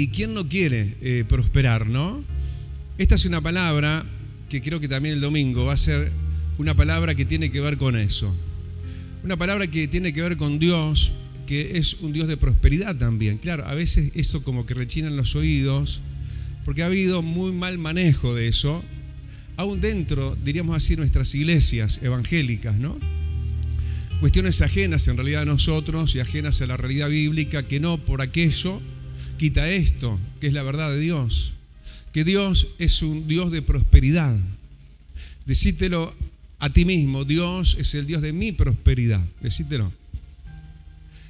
¿Y quién no quiere prosperar, no? Esta es una palabra que creo que también el domingo va a ser una palabra que tiene que ver con eso. Una palabra que tiene que ver con Dios, que es un Dios de prosperidad también. Claro, a veces eso como que rechina en los oídos, porque ha habido muy mal manejo de eso, aún dentro, diríamos así, nuestras iglesias evangélicas, ¿no? Cuestiones ajenas en realidad a nosotros y ajenas a la realidad bíblica, que no por aquello quita esto, que es la verdad de Dios. Que Dios es un Dios de prosperidad. Decítelo a ti mismo, Dios es el Dios de mi prosperidad. Decítelo.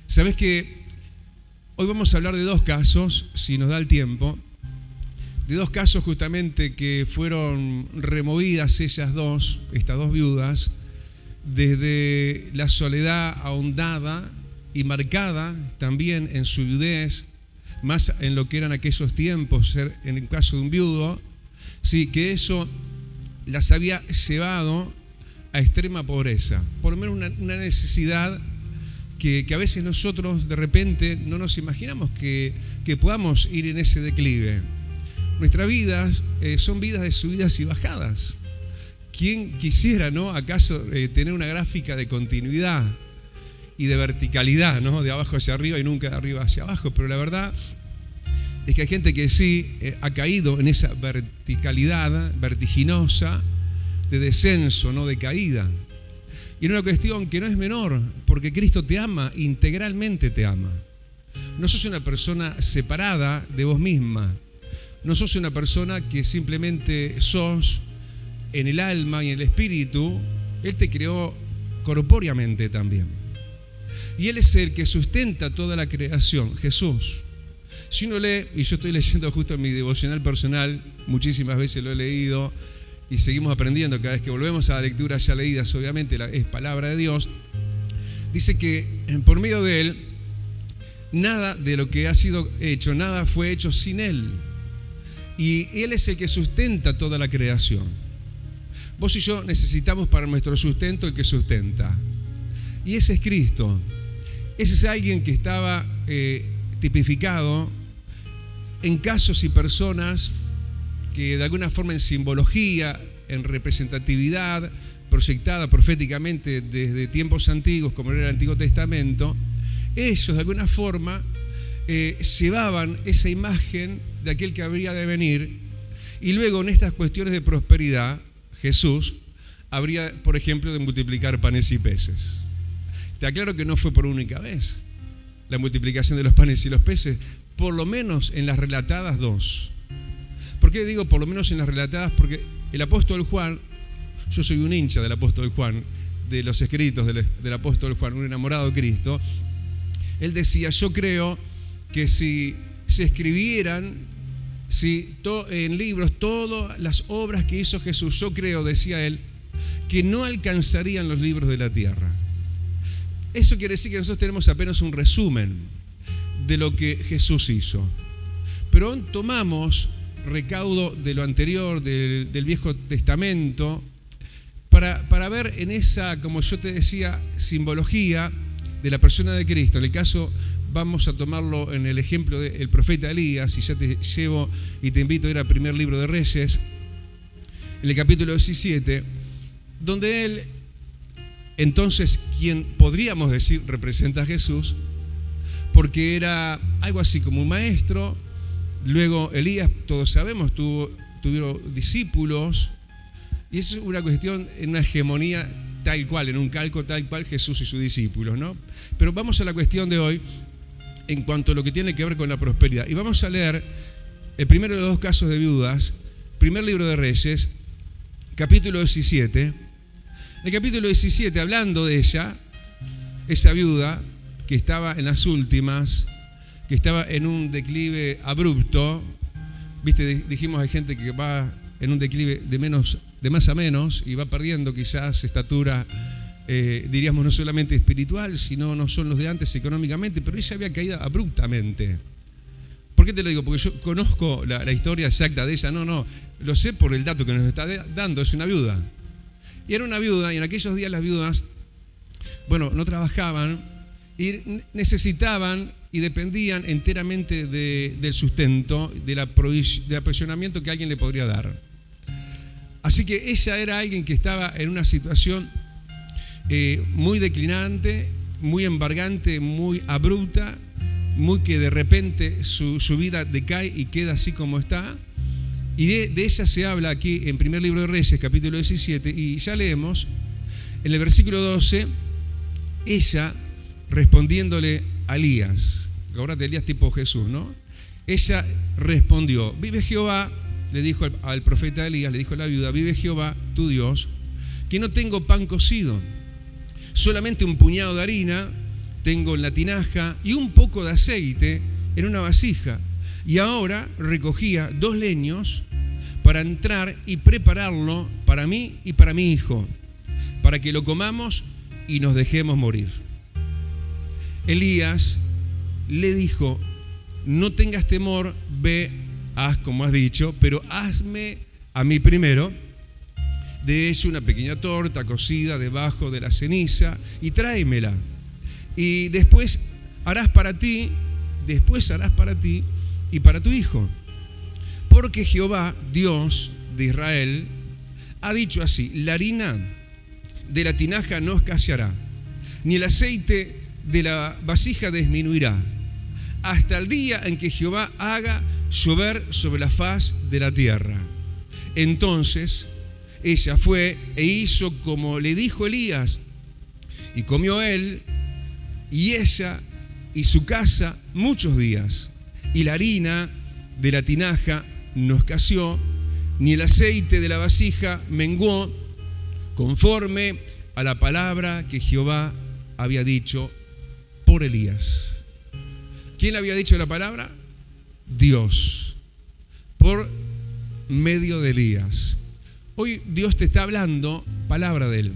¿Sabés que hoy vamos a hablar de dos casos, si nos da el tiempo, de dos casos justamente que fueron removidas estas dos viudas, desde la soledad ahondada y marcada también en su viudez, más en lo que eran aquellos tiempos, en el caso de un viudo, sí, que eso las había llevado a extrema pobreza, por lo menos una necesidad que a veces nosotros de repente no nos imaginamos que podamos ir en ese declive. Nuestras vidas son vidas de subidas y bajadas. ¿Quién quisiera, no, acaso tener una gráfica de continuidad y de verticalidad, ¿no? De abajo hacia arriba y nunca de arriba hacia abajo? Pero la verdad es que hay gente que sí ha caído en esa verticalidad vertiginosa de descenso, no de caída. Y en una cuestión que no es menor, porque Cristo te ama, integralmente te ama. No sos una persona separada de vos misma. No sos una persona que simplemente sos en el alma y en el espíritu. Él te creó corpóreamente también. Y Él es el que sustenta toda la creación, Jesús. Si uno lee, y yo estoy leyendo justo en mi devocional personal, muchísimas veces lo he leído y seguimos aprendiendo cada vez que volvemos a la lectura ya leídas, obviamente es palabra de Dios, dice que por medio de Él, nada de lo que ha sido hecho, nada fue hecho sin Él. Y Él es el que sustenta toda la creación. Vos y yo necesitamos para nuestro sustento el que sustenta. Y ese es Cristo. Ese es alguien que estaba tipificado en casos y personas que de alguna forma en simbología, en representatividad, proyectada proféticamente desde tiempos antiguos, como era el Antiguo Testamento, ellos de alguna forma llevaban esa imagen de aquel que habría de venir, y luego en estas cuestiones de prosperidad, Jesús habría, por ejemplo, de multiplicar panes y peces. Te aclaro que no fue por única vez la multiplicación de los panes y los peces, por lo menos en las relatadas dos. ¿Por qué digo por lo menos en las relatadas? Porque el apóstol Juan, yo soy un hincha del apóstol Juan, de los escritos del apóstol Juan, un enamorado de Cristo. Él decía, yo creo que si se escribieran en libros todas las obras que hizo Jesús, yo creo, decía él, que no alcanzarían los libros de la tierra. Eso quiere decir que nosotros tenemos apenas un resumen de lo que Jesús hizo. Pero aún tomamos recaudo de lo anterior, del Viejo Testamento, para ver en esa, como yo te decía, simbología de la persona de Cristo. En el caso, vamos a tomarlo en el ejemplo del profeta Elías, y ya te llevo y te invito a ir al primer libro de Reyes, en el capítulo 17, donde él, entonces, quien podríamos decir representa a Jesús, porque era algo así como un maestro. Luego Elías, todos sabemos, tuvieron discípulos, y es una cuestión en una hegemonía tal cual, en un calco tal cual Jesús y sus discípulos, ¿no? Pero vamos a la cuestión de hoy en cuanto a lo que tiene que ver con la prosperidad. Y vamos a leer el primero de los dos casos de viudas, primer libro de Reyes, capítulo 17. El capítulo 17, hablando de ella, esa viuda que estaba en las últimas, que estaba en un declive abrupto. Viste, dijimos, hay gente que va en un declive de más a menos y va perdiendo quizás estatura, diríamos, no solamente espiritual, sino no son los de antes económicamente, pero ella había caído abruptamente. ¿Por qué te lo digo? Porque yo conozco la historia exacta de ella. No, lo sé por el dato que nos está dando, es una viuda. Y era una viuda, y en aquellos días las viudas, no trabajaban y necesitaban y dependían enteramente del sustento, del aprovisionamiento que alguien le podría dar. Así que ella era alguien que estaba en una situación muy declinante, muy embargante, muy abrupta, muy que de repente su vida decae y queda así como está. Y de ella se habla aquí en Primer Libro de Reyes, capítulo 17, y ya leemos en el versículo 12, ella respondiéndole a Elías, ahora de Elías tipo Jesús, ¿no? Ella respondió, vive Jehová, le dijo al profeta Elías, le dijo a la viuda, vive Jehová, tu Dios, que no tengo pan cocido, solamente un puñado de harina tengo en la tinaja y un poco de aceite en una vasija. Y ahora recogía 2 leños para entrar y prepararlo para mí y para mi hijo, para que lo comamos y nos dejemos morir. Elías le dijo, no tengas temor, ve, haz como has dicho, pero hazme a mí primero de eso una pequeña torta cocida debajo de la ceniza y tráemela. Y después harás para ti y para tu hijo. Porque Jehová, Dios de Israel, ha dicho así, la harina de la tinaja no escaseará, ni el aceite de la vasija disminuirá, hasta el día en que Jehová haga llover sobre la faz de la tierra. Entonces ella fue e hizo como le dijo Elías, y comió él y ella y su casa muchos días. Y la harina de la tinaja no escaseó, ni el aceite de la vasija menguó, conforme a la palabra que Jehová había dicho por Elías. ¿Quién había dicho la palabra? Dios, por medio de Elías. Hoy Dios te está hablando palabra de Él.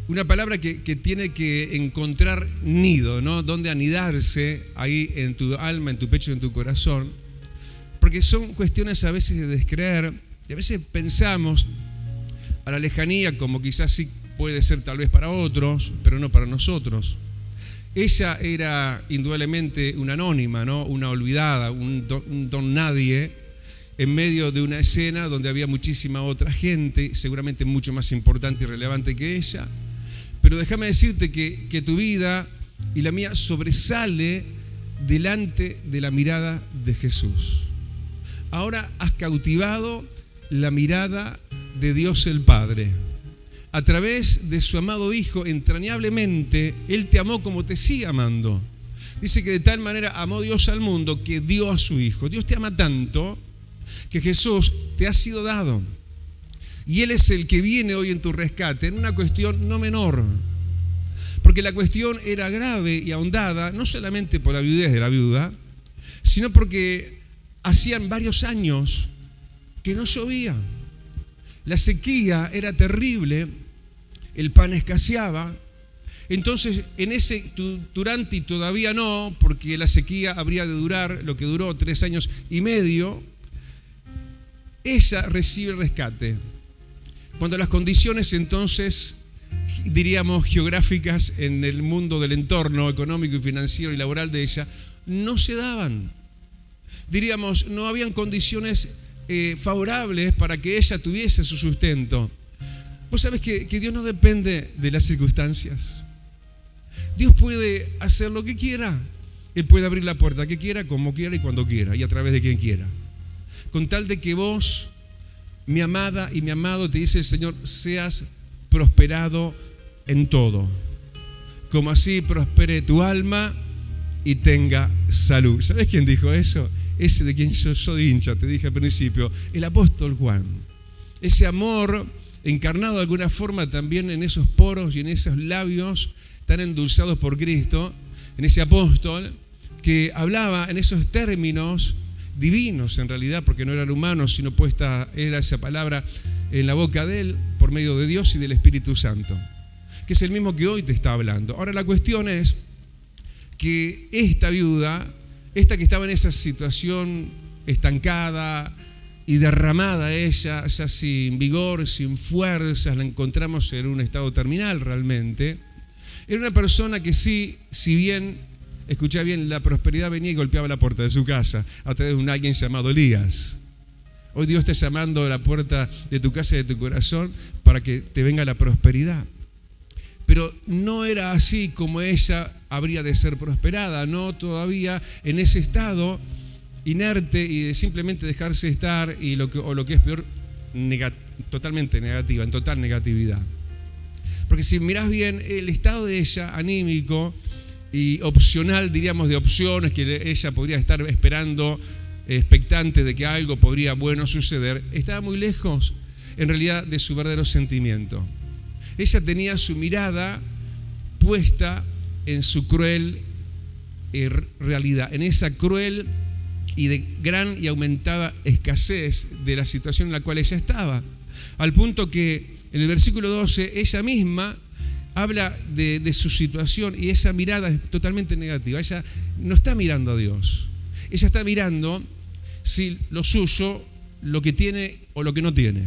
Una palabra que tiene que encontrar nido, ¿no? Donde anidarse ahí en tu alma, en tu pecho, en tu corazón. Porque son cuestiones a veces de descreer. Y a veces pensamos a la lejanía como quizás sí puede ser tal vez para otros, pero no para nosotros. Ella era indudablemente una anónima, ¿no? Una olvidada, un don nadie, en medio de una escena donde había muchísima otra gente, seguramente mucho más importante y relevante que ella. Pero déjame decirte que tu vida y la mía sobresale delante de la mirada de Jesús. Ahora has cautivado la mirada de Dios el Padre. A través de su amado Hijo, entrañablemente, Él te amó como te sigue amando. Dice que de tal manera amó Dios al mundo que dio a su Hijo. Dios te ama tanto que Jesús te ha sido dado. Y Él es el que viene hoy en tu rescate, en una cuestión no menor. Porque la cuestión era grave y ahondada, no solamente por la viudez de la viuda, sino porque hacían varios años que no llovía. La sequía era terrible, el pan escaseaba. Entonces, en ese durante y todavía no, porque la sequía habría de durar lo que duró 3 años y medio, ella recibe el rescate. Cuando las condiciones entonces, diríamos geográficas en el mundo del entorno económico y financiero y laboral de ella, no se daban. Diríamos, no habían condiciones favorables para que ella tuviese su sustento. Vos sabés que Dios no depende de las circunstancias. Dios puede hacer lo que quiera. Él puede abrir la puerta que quiera, como quiera y cuando quiera y a través de quien quiera. Con tal de que vos, mi amada y mi amado, te dice el Señor, seas prosperado en todo, como así prospere tu alma y tenga salud. ¿Sabes quién dijo eso? Ese de quien yo soy hincha, te dije al principio, el apóstol Juan. Ese amor encarnado de alguna forma también en esos poros y en esos labios tan endulzados por Cristo, en ese apóstol que hablaba en esos términos divinos en realidad, porque no eran humanos, sino puesta era esa palabra en la boca de él por medio de Dios y del Espíritu Santo, que es el mismo que hoy te está hablando. Ahora la cuestión es que esta viuda, esta que estaba en esa situación estancada y derramada ella, ya sin vigor, sin fuerzas, la encontramos en un estado terminal realmente. Era una persona que sí, si bien Escuchá bien, la prosperidad venía y golpeaba la puerta de su casa a través de un alguien llamado Elías. Hoy Dios está llamando a la puerta de tu casa y de tu corazón para que te venga la prosperidad. Pero no era así como ella habría de ser prosperada, no todavía en ese estado inerte y de simplemente dejarse estar y lo que es peor, totalmente negativa, en total negatividad. Porque si mirás bien el estado de ella anímico y opcional, diríamos de opciones que ella podría estar esperando, expectante de que algo podría bueno suceder, estaba muy lejos en realidad de su verdadero sentimiento. Ella tenía su mirada puesta en su cruel realidad, en esa cruel y de gran y aumentada escasez de la situación en la cual ella estaba, al punto que en el versículo 12 ella misma habla de su situación y esa mirada es totalmente negativa. Ella no está mirando a Dios, ella está mirando si lo suyo, lo que tiene o lo que no tiene,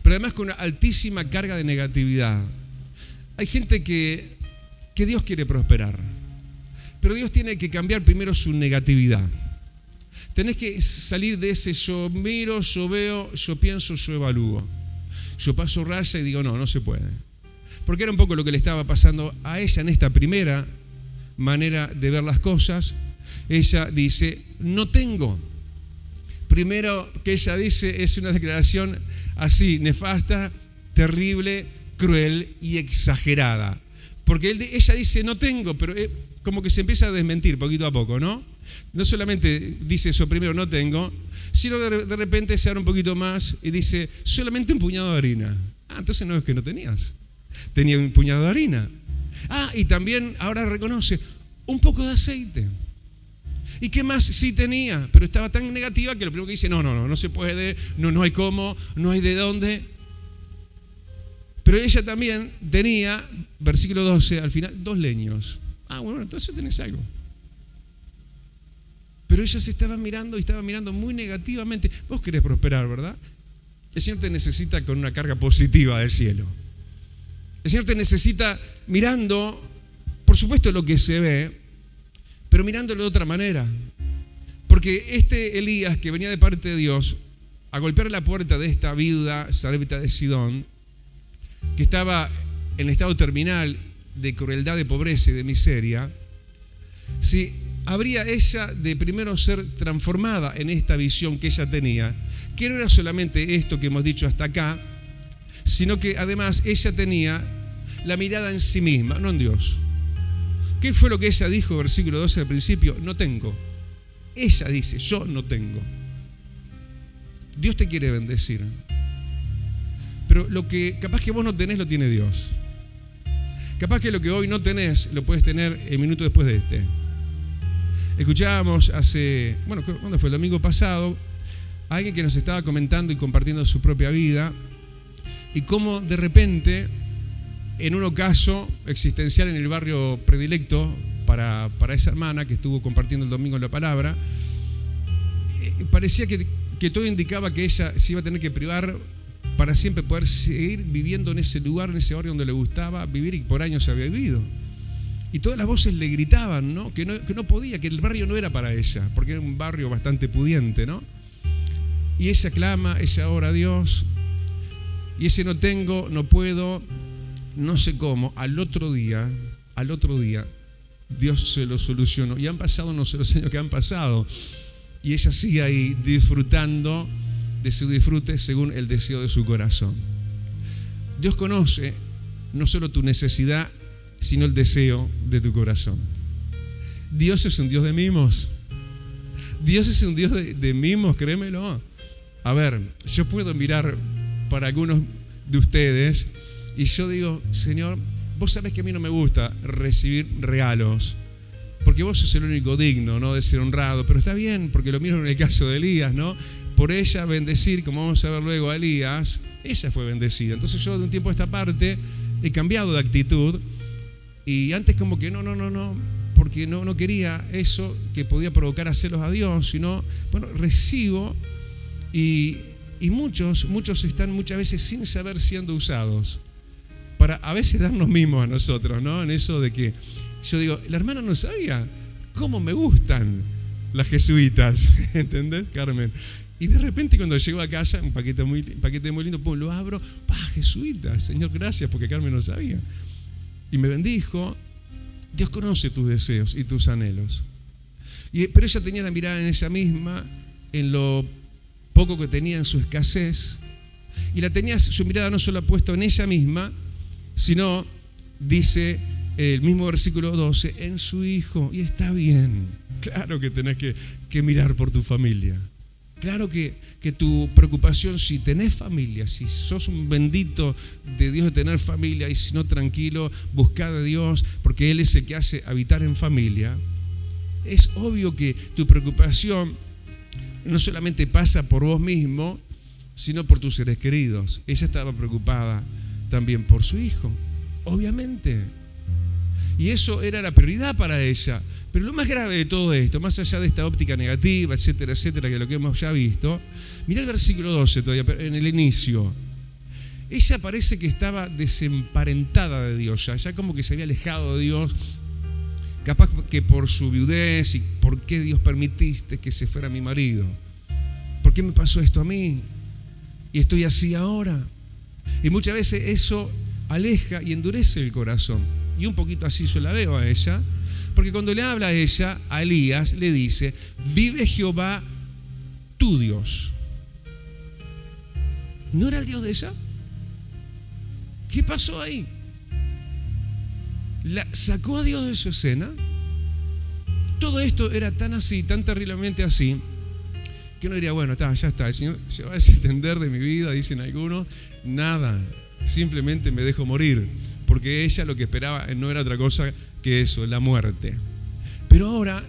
pero además con una altísima carga de negatividad. Hay gente que Dios quiere prosperar, pero Dios tiene que cambiar primero su negatividad. Tenés que salir de ese yo miro, yo veo, yo pienso, yo evalúo. Yo paso raya y digo no se puede. Porque era un poco lo que le estaba pasando a ella en esta primera manera de ver las cosas. Ella dice, no tengo. Primero que ella dice es una declaración así, nefasta, terrible, cruel y exagerada. Porque ella dice no tengo, pero como que se empieza a desmentir poquito a poco, ¿no? No solamente dice eso primero, no tengo, sino de repente se abre un poquito más y dice, solamente un puñado de harina. Entonces no es que no tenías. Tenía un puñado de harina. Y también ahora reconoce, un poco de aceite. ¿Y qué más? Sí tenía, pero estaba tan negativa que lo primero que dice, no se puede, no hay cómo, no hay de dónde. Pero ella también tenía, versículo 12, al final, 2 leños. Bueno, entonces tenés algo. Pero ella se estaba mirando y estaba mirando muy negativamente. Vos querés prosperar, ¿verdad? El Señor te necesita con una carga positiva del cielo. El Señor te necesita mirando, por supuesto, lo que se ve, pero mirándolo de otra manera. Porque este Elías que venía de parte de Dios a golpear la puerta de esta viuda sarepta de Sidón, que estaba en estado terminal de crueldad, de pobreza y de miseria, si habría ella de primero ser transformada en esta visión que ella tenía, que no era solamente esto que hemos dicho hasta acá, sino que además ella tenía la mirada en sí misma, no en Dios. ¿Qué fue lo que ella dijo, versículo 12 al principio? No tengo. Ella dice, yo no tengo. Dios te quiere bendecir, pero lo que capaz que vos no tenés, lo tiene Dios. Capaz que lo que hoy no tenés, lo puedes tener el minuto después de este. Escuchábamos ¿cuándo fue? El domingo pasado, a alguien que nos estaba comentando y compartiendo su propia vida y cómo de repente, en un ocaso existencial en el barrio predilecto para esa hermana que estuvo compartiendo el domingo la palabra, parecía que todo indicaba que ella se iba a tener que privar para siempre poder seguir viviendo en ese lugar, en ese barrio donde le gustaba vivir y por años se había vivido. Y todas las voces le gritaban, ¿no? Que no podía, que el barrio no era para ella, porque era un barrio bastante pudiente, ¿no? Y ella clama, ella ora a Dios, y ese no tengo, no puedo, no sé cómo. Al otro día, Dios se lo solucionó. Y han pasado no sé los años que han pasado, y ella sigue ahí disfrutando de su disfrute según el deseo de su corazón. Dios conoce no solo tu necesidad, sino el deseo de tu corazón. Dios es un Dios de mimos. Dios es un Dios de mimos, créemelo. A ver, yo puedo mirar para algunos de ustedes y yo digo, Señor, vos sabés que a mí no me gusta recibir regalos, porque vos sos el único digno, ¿no?, de ser honrado, pero está bien, porque lo miro en el caso de Elías, ¿no? Por ella bendecir, como vamos a ver luego a Elías, ella fue bendecida. Entonces yo de un tiempo a esta parte he cambiado de actitud y antes como que no, porque no quería eso que podía provocar a celos a Dios, sino, recibo y muchos están muchas veces sin saber siendo usados para a veces darnos mimos a nosotros, ¿no? En eso de que yo digo, la hermana no sabía ¿Cómo me gustan las jesuitas? ¿Entendés, Carmen? Y de repente cuando llego a casa, un paquete muy lindo, pum, lo abro, jesuitas, Señor, gracias, porque Carmen no sabía. Y me bendijo. Dios conoce tus deseos y tus anhelos. Pero ella tenía la mirada en ella misma, en lo poco que tenía, en su escasez. Y su mirada no solo puesta en ella misma, sino, dice el mismo versículo 12, en su Hijo. Y está bien. Claro que tenés que mirar por tu familia. Claro que tu preocupación, si tenés familia, si sos un bendito de Dios de tener familia, y si no, tranquilo, buscá de Dios, porque Él es el que hace habitar en familia. Es obvio que tu preocupación no solamente pasa por vos mismo, sino por tus seres queridos. Ella estaba preocupada también por su hijo, obviamente. Y eso era la prioridad para ella. Pero lo más grave de todo esto, más allá de esta óptica negativa, etcétera, etcétera, que es lo que hemos ya visto, mirá el versículo 12 todavía, en el inicio. Ella parece que estaba desemparentada de Dios, ya como que se había alejado de Dios, capaz que por su viudez y por qué Dios permitiste que se fuera mi marido. ¿Por qué me pasó esto a mí? Y estoy así ahora. Y muchas veces eso aleja y endurece el corazón. Y un poquito así yo la veo a ella. Porque cuando le habla a ella, a Elías, le dice, vive Jehová tu Dios. ¿No era el Dios de ella? ¿Qué pasó ahí? ¿Sacó a Dios de su escena? Todo esto era tan así, tan terriblemente así, que uno diría, bueno, ya está, el Señor se va a desentender de mi vida, dicen algunos. Nada, simplemente me dejo morir, porque ella lo que esperaba no era otra cosa que eso, la muerte. Pero ahora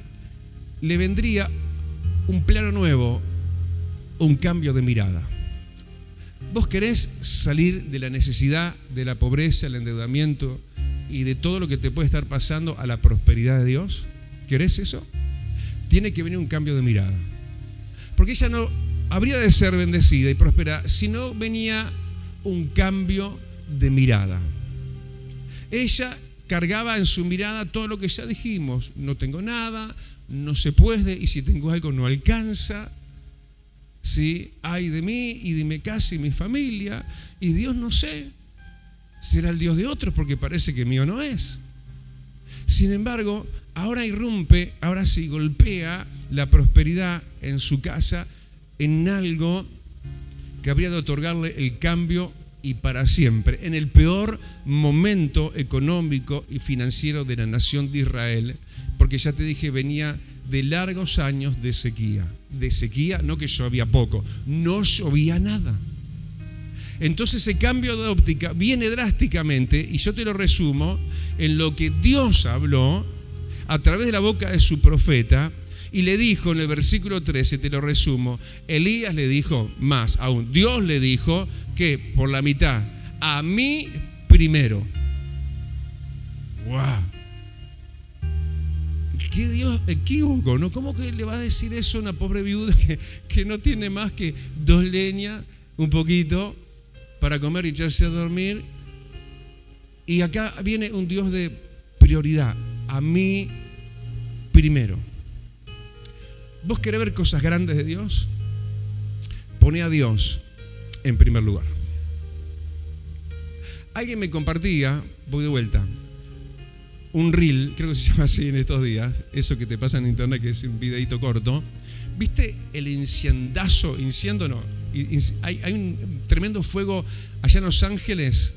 le vendría un plano nuevo, un cambio de mirada. ¿Vos querés salir de la necesidad, de la pobreza, el endeudamiento y de todo lo que te puede estar pasando a la prosperidad de Dios? ¿Querés eso? Tiene que venir un cambio de mirada. Porque ella no habría de ser bendecida y prosperada si no venía un cambio de mirada. Ella cargaba en su mirada todo lo que ya dijimos. No tengo nada, no se puede, y si tengo algo no alcanza. ¿Sí? Ay de mí y de mi casa y mi familia. Y Dios, no sé, será el Dios de otros, porque parece que mío no es. Sin embargo, ahora irrumpe, ahora sí golpea la prosperidad en su casa en algo que habría de otorgarle el cambio y para siempre, en el peor momento económico y financiero de la nación de Israel, porque ya te dije, venía de largos años de sequía. De sequía, no que llovía poco, no llovía nada. Entonces ese cambio de óptica viene drásticamente, y yo te lo resumo en lo que Dios habló a través de la boca de su profeta, y le dijo en el versículo 13, te lo resumo, Elías le dijo más aún, Dios le dijo que por la mitad, a mí primero. ¡Wow! ¿Qué Dios equívoco, no? ¿Cómo que le va a decir eso a una pobre viuda que no tiene más que 2 leñas, un poquito, para comer y echarse a dormir? Y acá viene un Dios de prioridad, a mí primero. ¿Vos querés ver cosas grandes de Dios? Poné a Dios en primer lugar. Alguien me compartía, voy de vuelta, un reel, creo que se llama así en estos días, eso que te pasa en internet, que es un videito corto. ¿Viste el incendio no? Hay un tremendo fuego allá en Los Ángeles,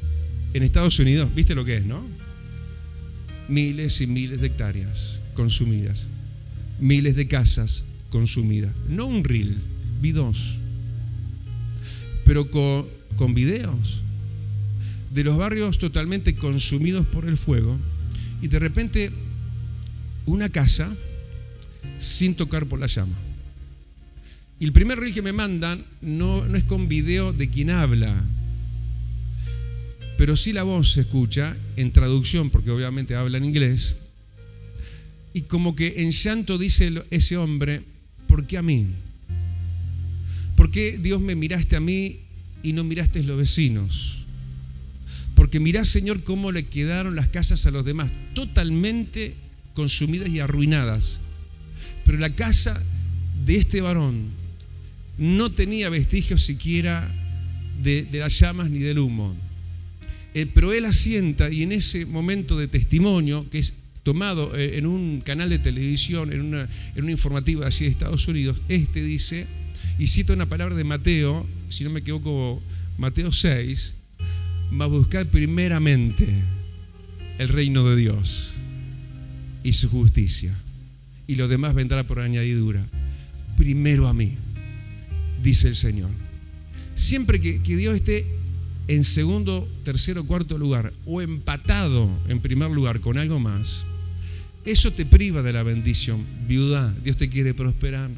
en Estados Unidos. ¿Viste lo que es, no? Miles y miles de hectáreas consumidas, miles de casas consumidas. No un reel, vi 2, pero con videos de los barrios totalmente consumidos por el fuego, y de repente una casa sin tocar por la llama. Y el primer reel que me mandan no es con video de quien habla, pero sí la voz se escucha en traducción, porque obviamente habla en inglés, y como que en llanto dice ese hombre, ¿por qué a mí? ¿Por qué Dios me miraste a mí y no miraste a los vecinos? Porque mirá, Señor, cómo le quedaron las casas a los demás, totalmente consumidas y arruinadas. Pero la casa de este varón no tenía vestigios siquiera de las llamas ni del humo. Pero él asienta, y en ese momento de testimonio, que es tomado en un canal de televisión, en una informativa allí de Estados Unidos, dice, y cito una palabra de Mateo, si no me equivoco, Mateo 6, mas buscad primeramente el reino de Dios y su justicia, y lo demás vendrá por añadidura. Primero a mí, dice el Señor. Siempre que Dios esté en segundo, tercero, cuarto lugar o empatado en primer lugar con algo más, eso te priva de la bendición. Viuda, Dios te quiere prosperar.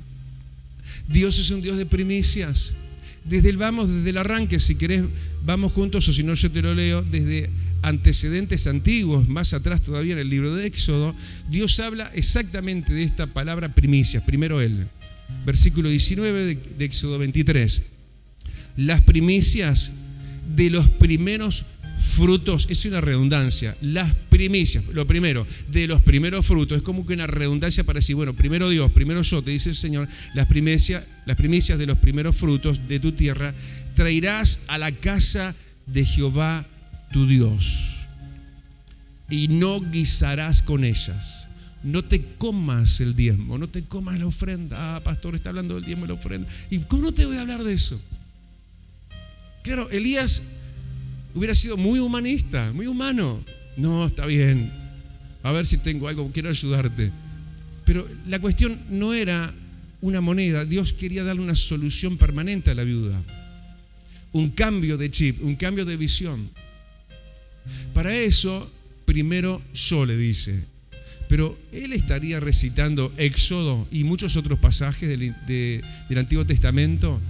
Dios es un Dios de primicias. Desde el arranque, si querés, vamos juntos, o si no yo te lo leo, desde antecedentes antiguos, más atrás todavía en el libro de Éxodo, Dios habla exactamente de esta palabra primicias. Primero Él, versículo 19 de Éxodo 23. Las primicias de los primeros frutos, es una redundancia, las primicias, lo primero, de los primeros frutos, es como que una redundancia para decir, bueno, primero Dios, primero yo, te dice el Señor, las primicias de los primeros frutos de tu tierra, traerás a la casa de Jehová tu Dios, y no guisarás con ellas. No te comas el diezmo, no te comas la ofrenda. Ah, pastor, está hablando del diezmo y la ofrenda. ¿Y cómo no te voy a hablar de eso? Claro, Elías hubiera sido muy humanista, muy humano. No, está bien, a ver si tengo algo, quiero ayudarte. Pero la cuestión no era una moneda. Dios quería darle una solución permanente a la viuda. Un cambio de chip, un cambio de visión. Para eso, primero yo, le dice. Pero él estaría recitando Éxodo y muchos otros pasajes del Antiguo Testamento,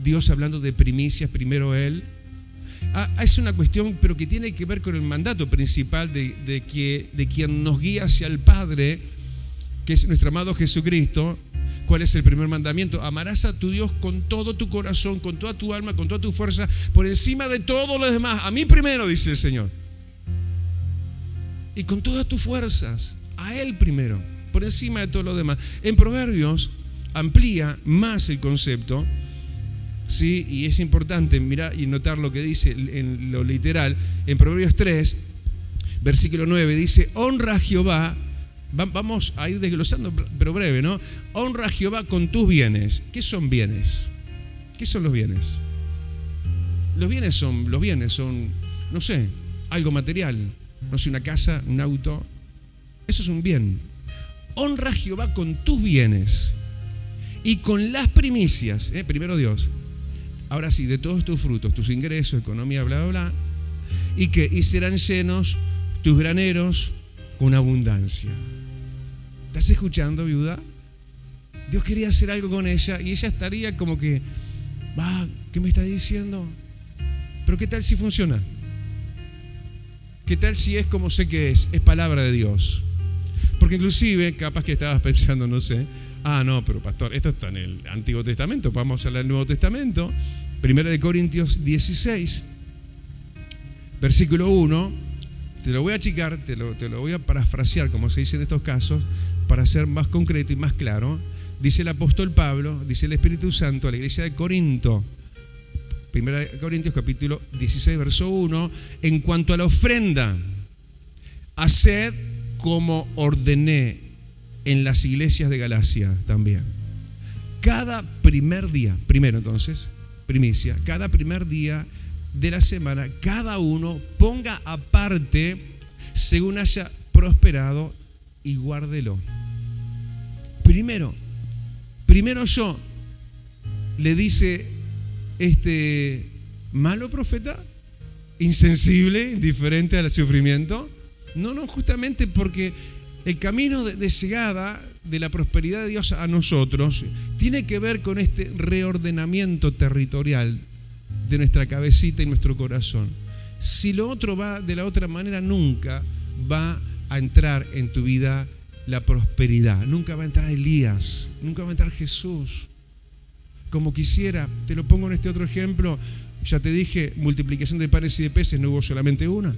Dios hablando de primicias, primero Él. Es una cuestión, pero que tiene que ver con el mandato principal de quien nos guía hacia el Padre, que es nuestro amado Jesucristo. ¿Cuál es el primer mandamiento? Amarás a tu Dios con todo tu corazón, con toda tu alma, con toda tu fuerza, por encima de todo lo demás. A mí primero, dice el Señor. Y con todas tus fuerzas, a Él primero, por encima de todo lo demás. En Proverbios amplía más el concepto. Sí, y es importante mirar y notar lo que dice en lo literal. En Proverbios 3, versículo 9, dice: honra a Jehová. Vamos a ir desglosando, pero breve, ¿no? Honra a Jehová con tus bienes. ¿Qué son bienes? ¿Qué son los bienes? Los bienes son, no sé, algo material. No sé, una casa, un auto. Eso es un bien. Honra a Jehová con tus bienes y con las primicias. Primero Dios. Ahora sí, de todos tus frutos, tus ingresos, economía, bla, bla, bla. Y serán llenos tus graneros con abundancia. ¿Estás escuchando, viuda? Dios quería hacer algo con ella y ella estaría como que, ¿qué me está diciendo? Pero ¿qué tal si funciona? ¿Qué tal si es como sé que es palabra de Dios? Porque inclusive, capaz que estabas pensando, no sé, no, pero pastor, esto está en el Antiguo Testamento, vamos a hablar del Nuevo Testamento. 1 Corintios 16, versículo 1, te lo voy a achicar, te lo voy a parafrasear, como se dice en estos casos, para ser más concreto y más claro. Dice el apóstol Pablo, dice el Espíritu Santo a la iglesia de Corinto, 1 Corintios capítulo 16, verso 1, en cuanto a la ofrenda, haced como ordené en las iglesias de Galacia también. Cada primer día, primero entonces, primicia, cada primer día de la semana, cada uno ponga aparte según haya prosperado y guárdelo. Primero yo, le dice este malo profeta, insensible, indiferente al sufrimiento. No, justamente porque el camino de llegada de la prosperidad de Dios a nosotros tiene que ver con este reordenamiento territorial de nuestra cabecita y nuestro corazón. Si lo otro va de la otra manera, nunca va a entrar en tu vida la prosperidad. Nunca va a entrar Elías, nunca va a entrar Jesús. Como quisiera, te lo pongo en este otro ejemplo. Ya te dije, multiplicación de panes y de peces, no hubo solamente una.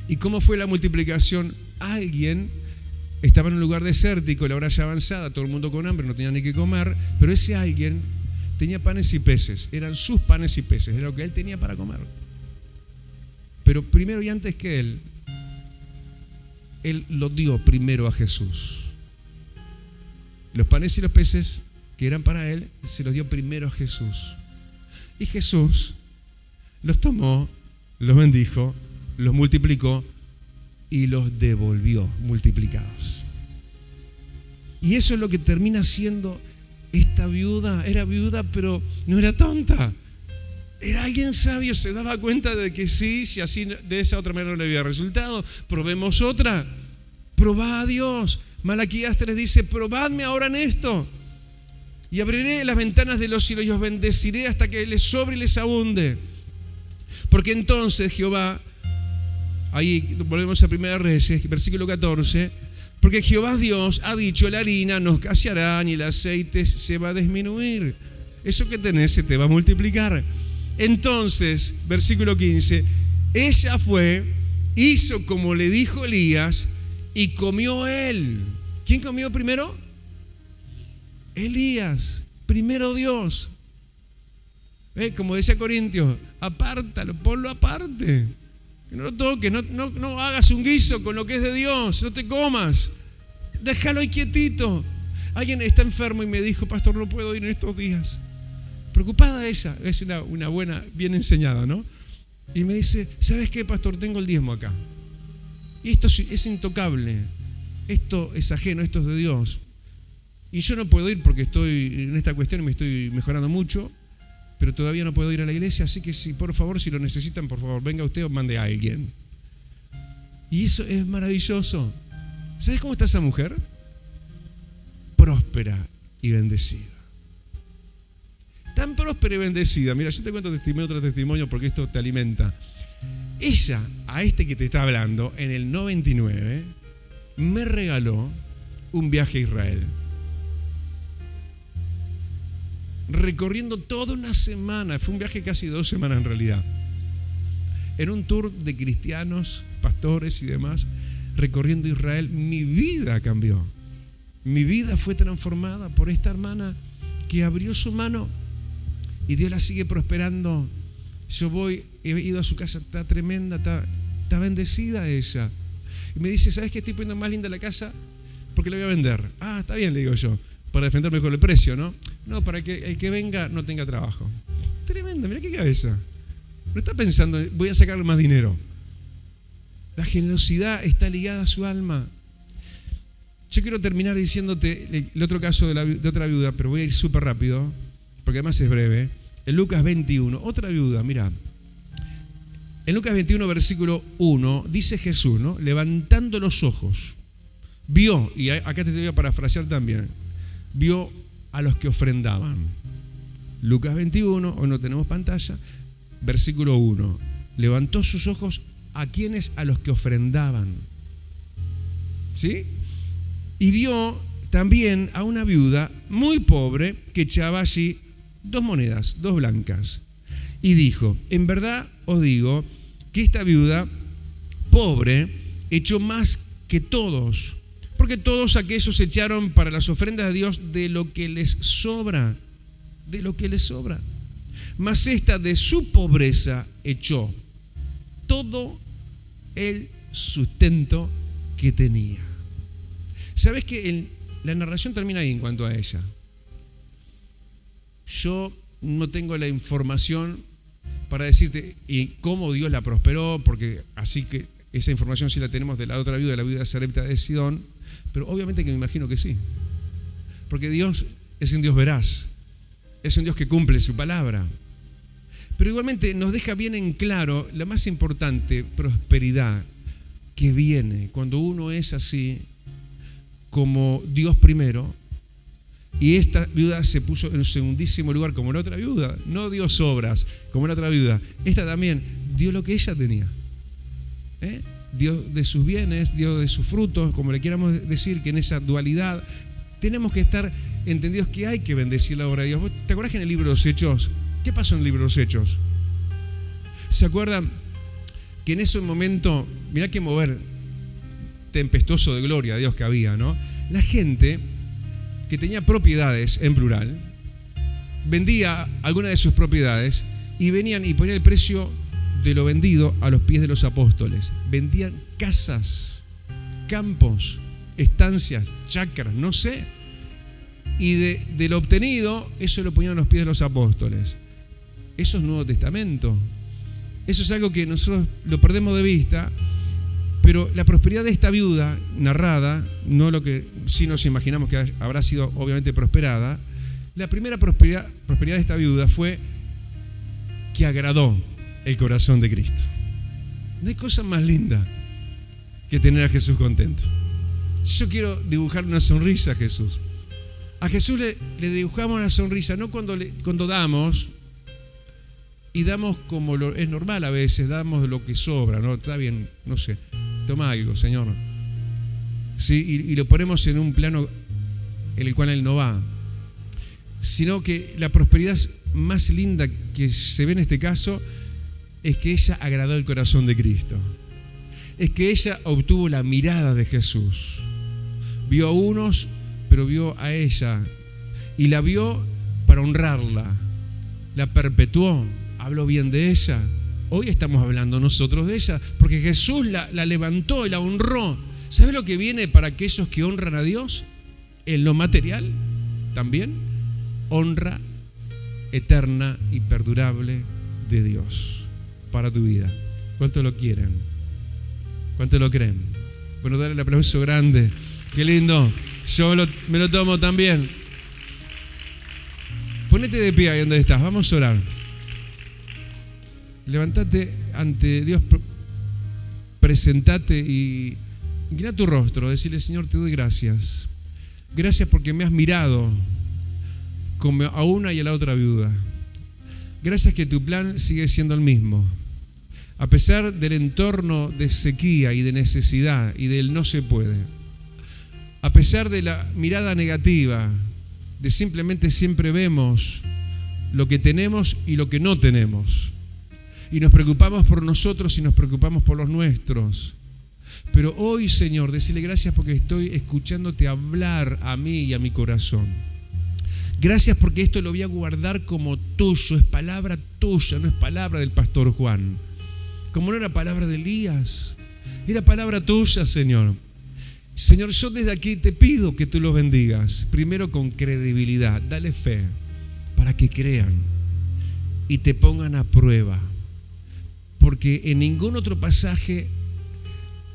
¿Y cómo fue la multiplicación? Alguien estaba en un lugar desértico, la hora ya avanzada, todo el mundo con hambre, no tenía ni qué comer, pero ese alguien tenía panes y peces, eran sus panes y peces, era lo que él tenía para comer. Pero primero y antes que él lo dio primero a Jesús. Los panes y los peces que eran para él, se los dio primero a Jesús. Y Jesús los tomó, los bendijo, los multiplicó y los devolvió multiplicados. Y eso es lo que termina siendo esta viuda. Era viuda, pero no era tonta. Era alguien sabio, se daba cuenta de que sí, si así de esa otra manera no le había resultado, probemos otra. Probad a Dios. Malaquías 3 dice, probadme ahora en esto. Y abriré las ventanas de los cielos y os bendeciré hasta que les sobre y les abunde. Porque entonces Jehová, ahí volvemos a 1 Reyes, versículo 14, porque Jehová Dios ha dicho, la harina no escaseará ni el aceite se va a disminuir. Eso que tenés se te va a multiplicar. Entonces, versículo 15, ella fue, hizo como le dijo Elías y comió él. ¿Quién comió primero? Elías. Primero Dios. Como decía Corintios, apártalo, ponlo aparte. Que no lo toques, no hagas un guiso con lo que es de Dios, no te comas. Déjalo ahí quietito. Alguien está enfermo y me dijo, pastor, no puedo ir en estos días. Preocupada ella, es una buena, bien enseñada, ¿no? Y me dice, ¿sabes qué, pastor? Tengo el diezmo acá. Y esto es intocable. Esto es ajeno, esto es de Dios. Y yo no puedo ir porque estoy en esta cuestión y me estoy mejorando mucho, pero todavía no puedo ir a la iglesia, así que si por favor, si lo necesitan, por favor, venga usted o mande a alguien. Y eso es maravilloso. ¿Sabes cómo está esa mujer? Próspera y bendecida. Tan próspera y bendecida. Mira, yo te cuento testimonio tras testimonio porque esto te alimenta. Ella, a este que te está hablando, en el 99, me regaló un viaje a Israel. Recorriendo toda una semana, fue un viaje casi 2 semanas en realidad. En un tour de cristianos, pastores y demás, recorriendo Israel, mi vida cambió. Mi vida fue transformada por esta hermana que abrió su mano y Dios la sigue prosperando. Yo he ido a su casa, está tremenda, está bendecida ella. Y me dice, ¿sabes qué? Estoy poniendo más linda la casa porque la voy a vender. Ah, está bien, le digo yo, para defenderme con el precio, ¿no? No, para que el que venga no tenga trabajo. Tremenda, mira qué cabeza. No está pensando, voy a sacarle más dinero. La generosidad está ligada a su alma. Yo quiero terminar diciéndote el otro caso de otra viuda, pero voy a ir súper rápido, porque además es breve. En Lucas 21, otra viuda, mira. En Lucas 21, versículo 1, dice Jesús, ¿no? Levantando los ojos, vio, y acá te voy a parafrasear también, vio a los que ofrendaban. Lucas 21, hoy no tenemos pantalla, versículo 1. Levantó sus ojos a quienes, a los que ofrendaban. ¿Sí? Y vio también a una viuda muy pobre que echaba allí 2 monedas, 2 blancas. Y dijo, en verdad os digo que esta viuda pobre echó más que todos, porque todos aquellos echaron para las ofrendas a Dios de lo que les sobra, de lo que les sobra. Mas esta de su pobreza echó todo el sustento que tenía. ¿Sabes que la narración termina ahí en cuanto a ella? Yo no tengo la información para decirte y cómo Dios la prosperó, porque así que esa información sí la tenemos de la otra viuda, de la viuda de Sarepta de Sidón, pero obviamente que me imagino que sí, porque Dios es un Dios veraz, es un Dios que cumple su palabra, pero igualmente nos deja bien en claro la más importante prosperidad que viene cuando uno es así como Dios primero. Y esta viuda se puso en un segundísimo lugar como la otra viuda. No dio sobras como la otra viuda. Esta también dio lo que ella tenía. Dio de sus bienes, dio de sus frutos, como le queramos decir, que en esa dualidad tenemos que estar entendidos que hay que bendecir la obra de Dios. ¿Vos te acordás que en el libro de los Hechos? ¿Qué pasó en el libro de los Hechos? ¿Se acuerdan que en ese momento, mirá qué mover, tempestuoso de gloria a Dios que había, ¿no? La gente que tenía propiedades, en plural, vendía alguna de sus propiedades y venían y ponían el precio de lo vendido a los pies de los apóstoles. Vendían casas, campos, estancias, chacras, no sé. Y de lo obtenido, eso lo ponían a los pies de los apóstoles. Eso es Nuevo Testamento. Eso es algo que nosotros lo perdemos de vista, pero la prosperidad de esta viuda narrada, no lo que sí nos imaginamos que habrá sido obviamente prosperada, la primera prosperidad de esta viuda fue que agradó el corazón de Cristo. No hay cosa más linda que tener a Jesús contento. Yo quiero dibujar una sonrisa a Jesús. A Jesús le dibujamos una sonrisa, no cuando damos, y damos como es normal a veces, damos lo que sobra, ¿no? Está bien, no sé, toma algo, Señor. Sí, y lo ponemos en un plano en el cual Él no va. Sino que la prosperidad más linda que se ve en este caso es que ella agradó el corazón de Cristo. Es que ella obtuvo la mirada de Jesús. Vio a unos, pero vio a ella. Y la vio para honrarla. La perpetuó. Habló bien de ella. Hoy estamos hablando nosotros de ella, porque Jesús la levantó y la honró. ¿Sabes lo que viene para aquellos que honran a Dios? En lo material también. Honra eterna y perdurable de Dios para tu vida. ¿Cuánto lo quieren? ¿Cuánto lo creen? Bueno, dale el aplauso grande. Qué lindo. Yo me lo tomo también. Ponete de pie ahí donde estás. Vamos a orar. Levantate ante Dios, presentate y inclina tu rostro. Decirle: Señor, te doy gracias. Gracias porque me has mirado como a una y a la otra viuda. Gracias que tu plan sigue siendo el mismo. A pesar del entorno de sequía y de necesidad y del no se puede. A pesar de la mirada negativa, de simplemente siempre vemos lo que tenemos y lo que no tenemos. Y nos preocupamos por nosotros y nos preocupamos por los nuestros. Pero hoy, Señor, decirle gracias porque estoy escuchándote hablar a mí y a mi corazón. Gracias porque esto lo voy a guardar como tuyo, es palabra tuya, no es palabra del pastor Juan. Como no era palabra de Elías, era palabra tuya, Señor. Señor, yo desde aquí te pido que tú los bendigas, primero con credibilidad, dale fe, para que crean y te pongan a prueba. Porque en ningún otro pasaje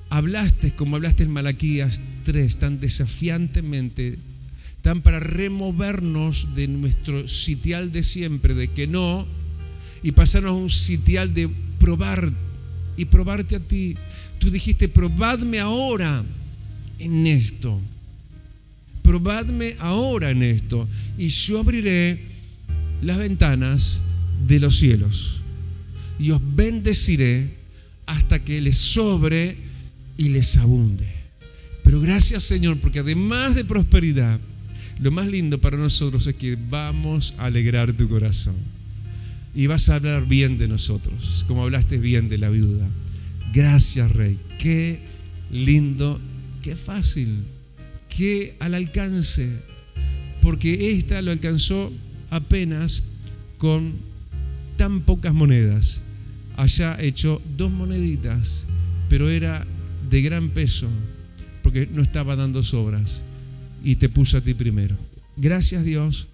hablaste como hablaste en Malaquías 3, tan desafiantemente, tan para removernos de nuestro sitial de siempre, de que no, y pasarnos a un sitial de probar y probarte a ti. Tú dijiste: probadme ahora en esto, probadme ahora en esto, y yo abriré las ventanas de los cielos y os bendeciré hasta que les sobre y les abunde. Pero gracias, Señor, porque además de prosperidad, lo más lindo para nosotros es que vamos a alegrar tu corazón y vas a hablar bien de nosotros, como hablaste bien de la viuda. Gracias, Rey. Qué lindo, qué fácil, qué al alcance, porque esta lo alcanzó apenas con tan pocas monedas. Allá echó 2 moneditas, pero era de gran peso, porque no estaba dando sobras, y te puso a ti primero. Gracias, Dios,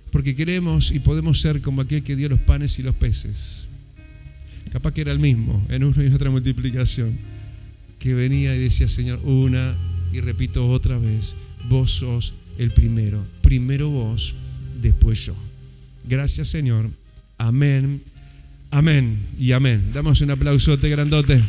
porque queremos y podemos ser como aquel que dio los panes y los peces. Capaz que era el mismo, en una y otra multiplicación, que venía y decía: Señor, una, y repito otra vez, vos sos el primero. Primero vos, después yo. Gracias, Señor. Amén, amén y amén. Damos un aplausote grandote.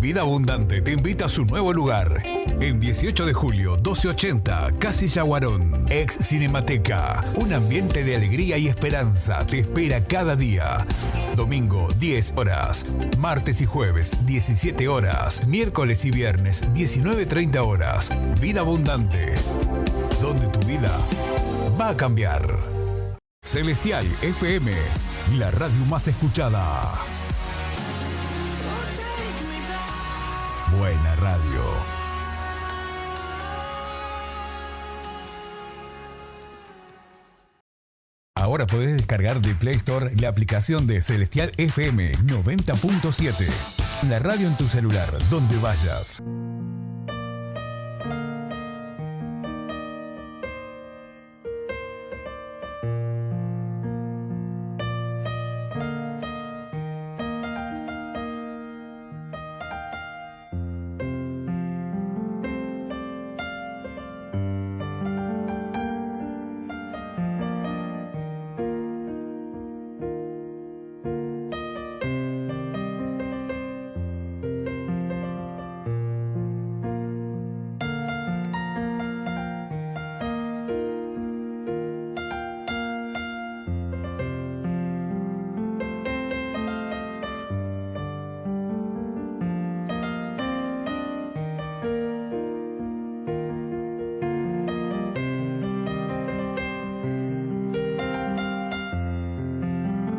Vida Abundante te invita a su nuevo lugar. En 18 de julio, 1280, Casilla Guarón, ex Cinemateca. Un ambiente de alegría y esperanza te espera cada día. Domingo, 10 horas. Martes y jueves, 17 horas. Miércoles y viernes, 19:30 horas. Vida Abundante, donde tu vida va a cambiar. Celestial FM, la radio más escuchada. buena radio. Ahora podés descargar de Play Store la aplicación de Celestial FM 90.7. La radio en tu celular, donde vayas.